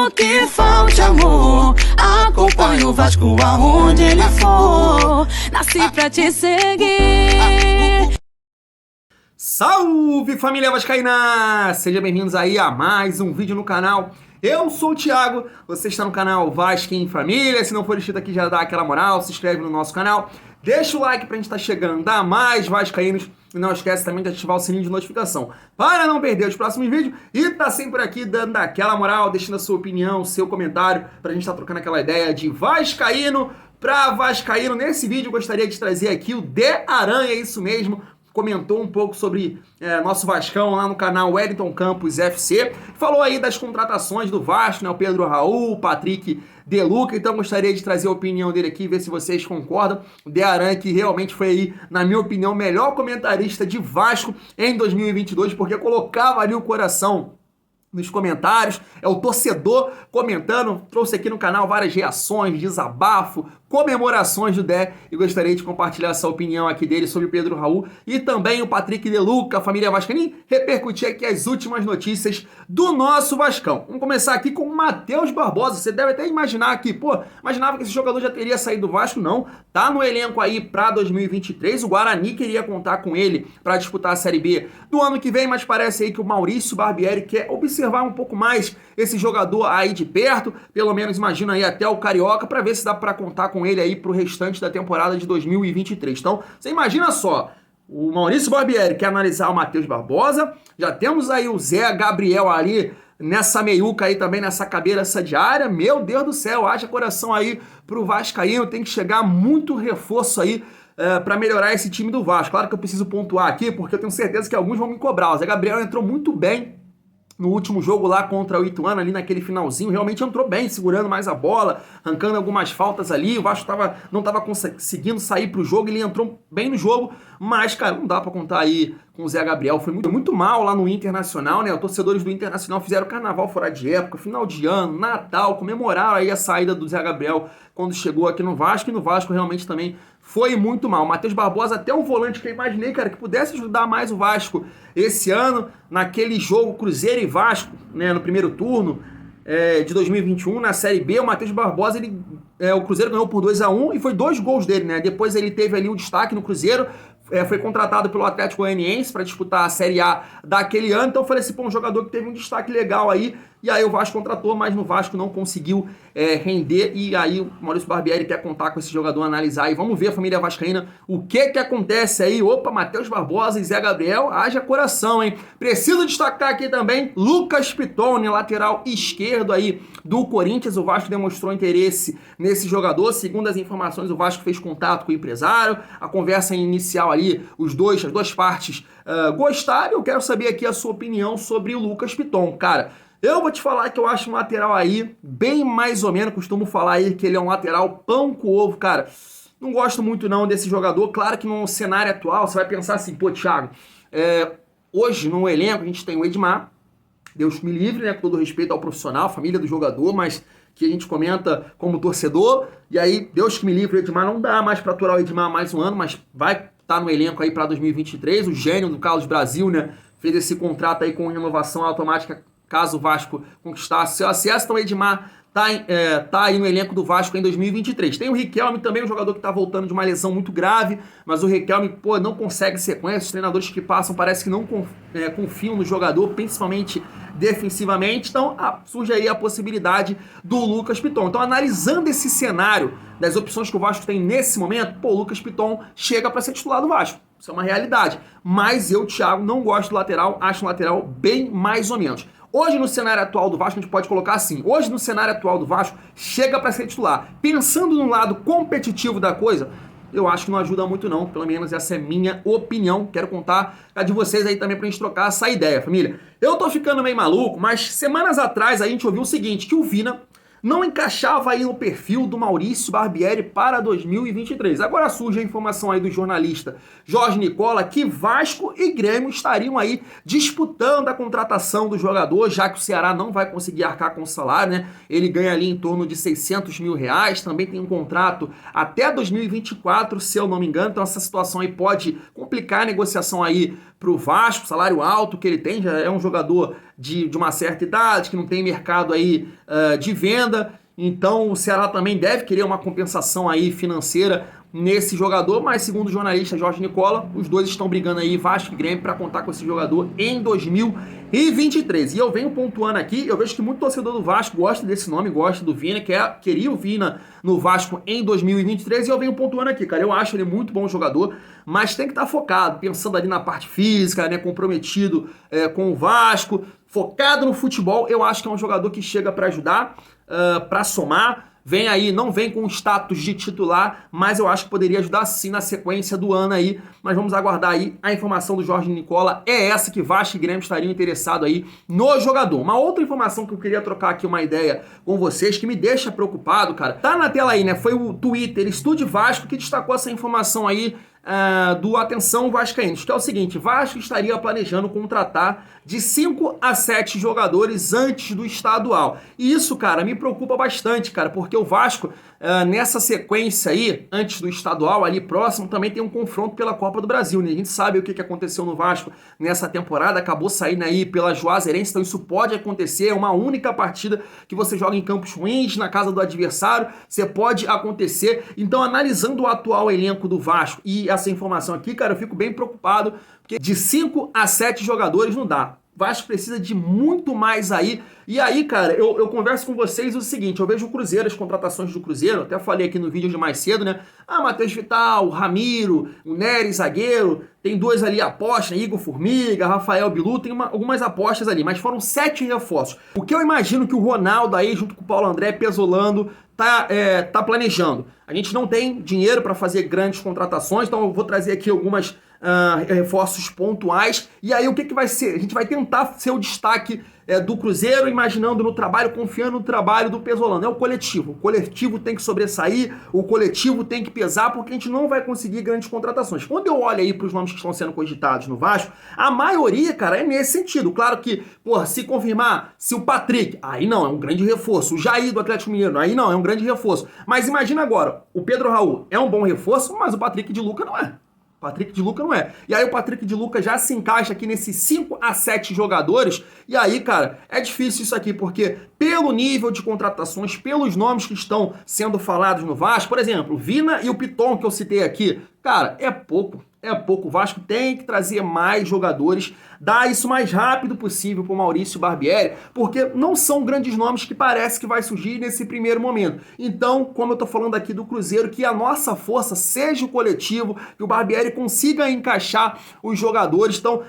Mesmo que falte amor, acompanho o Vasco aonde ele for. Nasci pra te seguir. Salve, família vascaína! Sejam bem-vindos aí a mais um vídeo no canal. Eu sou o Thiago, você está no canal Vasco em Família. Se não for inscrito aqui, já dá aquela moral, se inscreve no nosso canal. Deixa o like pra gente estar chegando a mais vascaínos. E não esquece também de ativar o sininho de notificação para não perder os próximos vídeos. E tá sempre aqui dando aquela moral, deixando a sua opinião, seu comentário, pra gente estar trocando aquela ideia de vascaíno pra vascaíno. Nesse vídeo eu gostaria de trazer aqui o De Aranha, isso mesmo. Comentou um pouco sobre nosso Vascão lá no canal Wellington Campos FC. Falou aí das contratações do Vasco, né? O Pedro Raul, o Patrick De Luca. Então gostaria de trazer a opinião dele aqui, ver se vocês concordam. O De Aranha, que realmente foi aí, na minha opinião, o melhor comentarista de Vasco em 2022, porque colocava ali o coração nos comentários, é o torcedor comentando. Trouxe aqui no canal várias reações, desabafo, comemorações do Dé, e gostaria de compartilhar essa opinião aqui dele sobre o Pedro Raul e também o Patrick De Luca, a família vascaína, repercutir aqui as últimas notícias do nosso Vascão. Vamos começar aqui com o Matheus Barbosa. Você deve até imaginar aqui, imaginava que esse jogador já teria saído do Vasco. Não, tá no elenco aí para 2023, o Guarani queria contar com ele para disputar a Série B do ano que vem, mas parece aí que o Maurício Barbieri quer observar um pouco mais esse jogador aí de perto, pelo menos imagina aí até o Carioca, para ver se dá para contar com ele aí pro restante da temporada de 2023. Então, você imagina só, o Maurício Barbieri quer analisar o Matheus Barbosa, já temos aí o Zé Gabriel ali nessa meiuca aí também, nessa cabeça de área. Meu Deus do céu, haja coração aí pro vascaíno, tem que chegar muito reforço aí para melhorar esse time do Vasco. Claro que eu preciso pontuar aqui, porque eu tenho certeza que alguns vão me cobrar. O Zé Gabriel entrou muito bem no último jogo lá contra o Ituano, ali naquele finalzinho, realmente entrou bem, segurando mais a bola, arrancando algumas faltas ali. O Vasco não estava conseguindo sair pro jogo, ele entrou bem no jogo, mas, cara, não dá para contar aí com o Zé Gabriel. Foi muito mal lá no Internacional, né? Os torcedores do Internacional fizeram carnaval fora de época, final de ano, Natal, comemoraram aí a saída do Zé Gabriel quando chegou aqui no Vasco, e no Vasco realmente também foi muito mal. Matheus Barbosa, até um volante que eu imaginei, cara, que pudesse ajudar mais o Vasco esse ano, naquele jogo Cruzeiro e Vasco, né, no primeiro turno de 2021, na Série B. O Matheus Barbosa, o Cruzeiro ganhou por 2-1 e foi 2 gols dele, né? Depois ele teve ali um destaque no Cruzeiro, foi contratado pelo Atlético Goianiense para disputar a Série A daquele ano. Então eu falei assim, um jogador que teve um destaque legal aí, e aí o Vasco contratou, mas no Vasco não conseguiu render, e aí o Maurício Barbieri quer contar com esse jogador, analisar, e vamos ver, a família vascaína, o que acontece aí. Opa, Matheus Barbosa e Zé Gabriel, haja coração, hein? Preciso destacar aqui também Lucas Piton, lateral esquerdo aí do Corinthians. O Vasco demonstrou interesse nesse jogador. Segundo as informações, o Vasco fez contato com o empresário, a conversa inicial ali, as duas partes gostaram. Eu quero saber aqui a sua opinião sobre o Lucas Piton. Cara, eu vou te falar que eu acho um lateral aí bem mais ou menos, costumo falar aí que ele é um lateral pão com ovo, cara. Não gosto muito não desse jogador. Claro que no cenário atual você vai pensar assim, Thiago, hoje no elenco a gente tem o Edmar, Deus me livre, né, com todo respeito ao profissional, família do jogador, mas que a gente comenta como torcedor, e aí, Deus que me livre, o Edmar não dá mais para aturar o Edmar mais um ano, mas vai estar no elenco aí para 2023, o gênio do Carlos Brasil, né, fez esse contrato aí com renovação automática caso o Vasco conquistasse seu acesso. Então o Edmar tá aí no elenco do Vasco em 2023. Tem o Riquelme também, um jogador que tá voltando de uma lesão muito grave, mas o Riquelme, não consegue sequência. Os treinadores que passam parece que não confiam no jogador, principalmente defensivamente. Então surge aí a possibilidade do Lucas Piton. Então, analisando esse cenário das opções que o Vasco tem nesse momento, o Lucas Piton chega para ser titular do Vasco. Isso é uma realidade. Mas eu, Thiago, não gosto do lateral, acho um lateral bem mais ou menos. Hoje, no cenário atual do Vasco, a gente pode colocar assim, hoje no cenário atual do Vasco, chega para ser titular. Pensando no lado competitivo da coisa, eu acho que não ajuda muito não, pelo menos essa é minha opinião. Quero contar a de vocês aí também pra gente trocar essa ideia, família. Eu tô ficando meio maluco, mas semanas atrás a gente ouviu o seguinte, que o Vina não encaixava aí no perfil do Maurício Barbieri para 2023. Agora surge a informação aí do jornalista Jorge Nicola que Vasco e Grêmio estariam aí disputando a contratação do jogador, já que o Ceará não vai conseguir arcar com o salário, né? Ele ganha ali em torno de R$600 mil, também tem um contrato até 2024, se eu não me engano. Então essa situação aí pode complicar a negociação aí pro Vasco, salário alto que ele tem, já é um jogador de uma certa idade, que não tem mercado aí de venda. Então o Ceará também deve querer uma compensação aí financeira nesse jogador, mas segundo o jornalista Jorge Nicola, os dois estão brigando aí, Vasco e Grêmio, para contar com esse jogador em 2023. E eu venho pontuando aqui, eu vejo que muito torcedor do Vasco gosta desse nome, gosta do Vina, queria o Vina no Vasco em 2023, e eu venho pontuando aqui, cara, eu acho ele muito bom jogador, mas tem que estar focado, pensando ali na parte física, né, comprometido com o Vasco, focado no futebol. Eu acho que é um jogador que chega para ajudar, para somar. Vem aí, não vem com status de titular, mas eu acho que poderia ajudar sim na sequência do ano aí. Mas vamos aguardar aí. A informação do Jorge Nicola é essa, que Vasco e Grêmio estariam interessados aí no jogador. Uma outra informação que eu queria trocar aqui uma ideia com vocês, que me deixa preocupado, cara. Tá na tela aí, né? Foi o Twitter Estúdio Vasco que destacou essa informação aí do Atenção Vascaínos, que é o seguinte: Vasco estaria planejando contratar de 5 a 7 jogadores antes do estadual. E isso, cara, me preocupa bastante, cara, porque o Vasco, nessa sequência aí, antes do estadual, ali próximo, também tem um confronto pela Copa do Brasil, né? A gente sabe o que aconteceu no Vasco nessa temporada, acabou saindo aí pela Juazeirense, então isso pode acontecer, é uma única partida que você joga em campos ruins, na casa do adversário, você pode acontecer. Então, analisando o atual elenco do Vasco e essa informação aqui, cara, eu fico bem preocupado, porque de 5 a 7 jogadores não dá. O Vasco precisa de muito mais aí. E aí, cara, eu converso com vocês o seguinte: eu vejo o Cruzeiro, as contratações do Cruzeiro, até falei aqui no vídeo de mais cedo, né? Matheus Vital, Ramiro, o Nery, zagueiro, tem dois ali apostas, Igor Formiga, Rafael Bilu, tem algumas apostas ali, mas foram 7 reforços. O que eu imagino que o Ronaldo aí, junto com o Paulo André, Pesolano, tá planejando. A gente não tem dinheiro para fazer grandes contratações, então eu vou trazer aqui algumas reforços pontuais. E aí o que vai ser? A gente vai tentar ser o destaque do Cruzeiro, imaginando no trabalho, confiando no trabalho do Pesolano. É o coletivo. O coletivo tem que sobressair, o coletivo tem que pesar, porque a gente não vai conseguir grandes contratações. Quando eu olho aí para os nomes que estão sendo cogitados no Vasco, a maioria, cara, é nesse sentido. Claro que, se confirmar, se o Patrick, aí não, é um grande reforço. O Jair do Atlético Mineiro, aí não, é um grande reforço. Mas imagina agora, o Pedro Raul é um bom reforço, mas o Patrick de Luca não é. Patrick de Luca não é. E aí o Patrick de Luca já se encaixa aqui nesses 5 a 7 jogadores. E aí, cara, é difícil isso aqui, porque pelo nível de contratações, pelos nomes que estão sendo falados no Vasco, por exemplo, o Vina e o Piton que eu citei aqui, cara, é pouco. É pouco. O Vasco tem que trazer mais jogadores, dar isso o mais rápido possível para o Maurício Barbieri, porque não são grandes nomes que parece que vai surgir nesse primeiro momento. Então, como eu estou falando aqui do Cruzeiro, que a nossa força seja o coletivo, que o Barbieri consiga encaixar os jogadores. Então,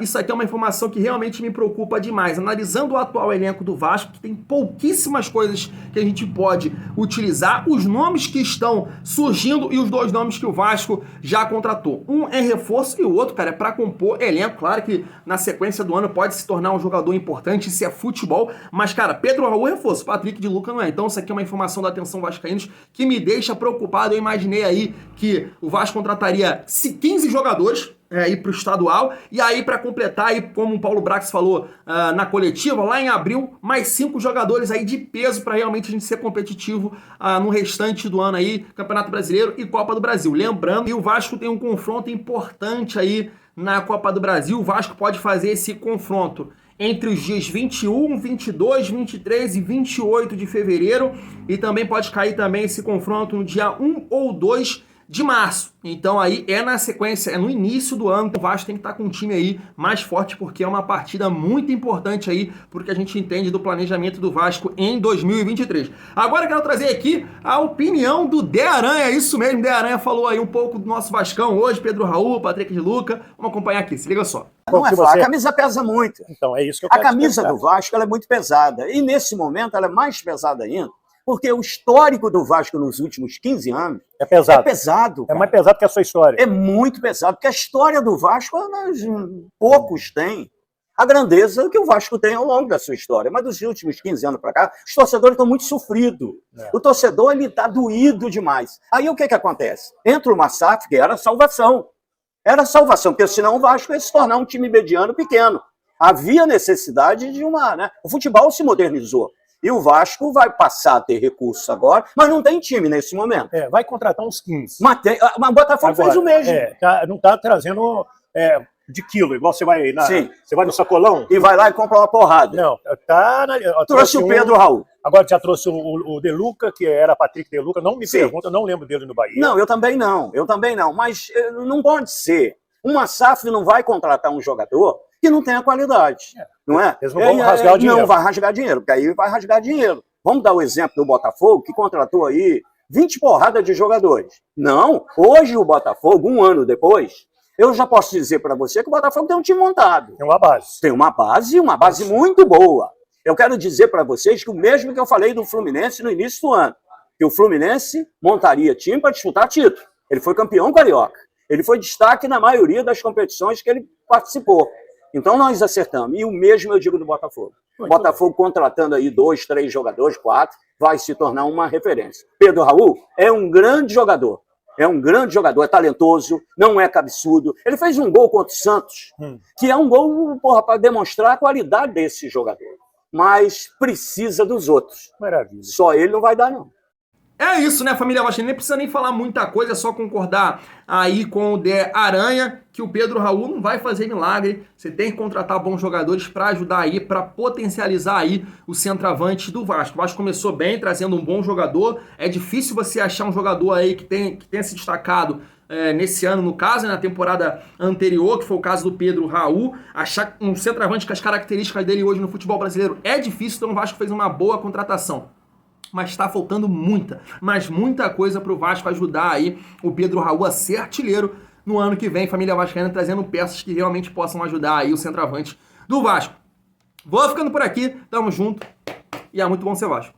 isso aqui é uma informação que realmente me preocupa demais. Analisando o atual elenco do Vasco, que tem pouquíssimas coisas que a gente pode utilizar, os nomes que estão surgindo e os dois nomes que o Vasco já contratou. Um é reforço e o outro, cara, é para compor elenco. Claro que na sequência do ano pode se tornar um jogador importante, isso é futebol, mas, cara, Pedro Raul é reforço, Patrick de Luca não é. Então isso aqui é uma informação da Atenção Vascaínos que me deixa preocupado. Eu imaginei aí que o Vasco contrataria 15 jogadores ir para o estadual, e aí para completar, aí, como o Paulo Brax falou na coletiva, lá em abril, mais 5 jogadores aí de peso para realmente a gente ser competitivo no restante do ano aí, Campeonato Brasileiro e Copa do Brasil. Lembrando que o Vasco tem um confronto importante aí na Copa do Brasil. O Vasco pode fazer esse confronto entre os dias 21, 22, 23 e 28 de fevereiro, e também pode cair também esse confronto no dia 1 ou 2 de março. Então aí é na sequência, é no início do ano. O Vasco tem que estar com um time aí mais forte, porque é uma partida muito importante aí, porque a gente entende do planejamento do Vasco em 2023. Agora eu quero trazer aqui a opinião do Dé Aranha, isso mesmo, Dé Aranha falou aí um pouco do nosso Vascão hoje, Pedro Raul, Patrick de Luca. Vamos acompanhar aqui, se liga só. Não é fácil, a camisa pesa muito. Então, é isso que eu quero A camisa do Vasco ela é muito pesada, e nesse momento ela é mais pesada ainda, porque o histórico do Vasco nos últimos 15 anos é pesado. É pesado, cara. É mais pesado que a sua história. É muito pesado, porque a história do Vasco, poucos têm a grandeza que o Vasco tem ao longo da sua história. Mas dos últimos 15 anos para cá, os torcedores estão muito sofridos. O torcedor está doído demais. Aí o que acontece? Entra o SAF, que era salvação. Era salvação, porque senão o Vasco ia se tornar um time mediano pequeno. Havia necessidade de uma... né? O futebol se modernizou. E o Vasco vai passar a ter recursos agora, mas não tem time nesse momento. Vai contratar uns 15. Mas o Botafogo agora, fez o mesmo. Não está trazendo de quilo, igual você vai Sim. você vai no sacolão. E vai lá e compra uma porrada. Não, tá na, eu Trouxe o Pedro Raul. Agora já trouxe o De Luca, que era Patrick De Luca. Não me Sim. pergunta, eu não lembro dele no Bahia. Não, eu também não. Mas não pode ser. Uma SAF não vai contratar um jogador que não tenha qualidade. Não é? Eles não vão rasgar dinheiro. Não vai rasgar dinheiro, porque aí vai rasgar dinheiro. Vamos dar o exemplo do Botafogo, que contratou aí 20 porradas de jogadores. Não, hoje o Botafogo, um ano depois, eu já posso dizer para você que o Botafogo tem um time montado. Tem uma base. Tem uma base muito boa. Eu quero dizer para vocês que o mesmo que eu falei do Fluminense no início do ano, que o Fluminense montaria time para disputar título. Ele foi campeão carioca. Ele foi destaque na maioria das competições que ele participou. Então nós acertamos. E o mesmo eu digo do Botafogo. O Botafogo contratando aí 2, 3 jogadores, 4, vai se tornar uma referência. Pedro Raul é um grande jogador. É talentoso, não é cabeçudo. Ele fez um gol contra o Santos, que é um gol, para demonstrar a qualidade desse jogador. Mas precisa dos outros. Maravilha. Só ele não vai dar, não. É isso, né, família Vascaína? Nem precisa nem falar muita coisa, é só concordar aí com o De Aranha, que o Pedro Raul não vai fazer milagre. Você tem que contratar bons jogadores para ajudar aí, para potencializar aí o centroavante do Vasco. O Vasco começou bem, trazendo um bom jogador. É difícil você achar um jogador aí que tenha se destacado nesse ano, no caso, na temporada anterior, que foi o caso do Pedro Raul. Achar um centroavante com as características dele hoje no futebol brasileiro é difícil, então o Vasco fez uma boa contratação. Mas está faltando muita coisa para o Vasco ajudar aí o Pedro Raul a ser artilheiro no ano que vem, família vascaína, trazendo peças que realmente possam ajudar aí o centroavante do Vasco. Vou ficando por aqui, tamo junto e é muito bom ser Vasco.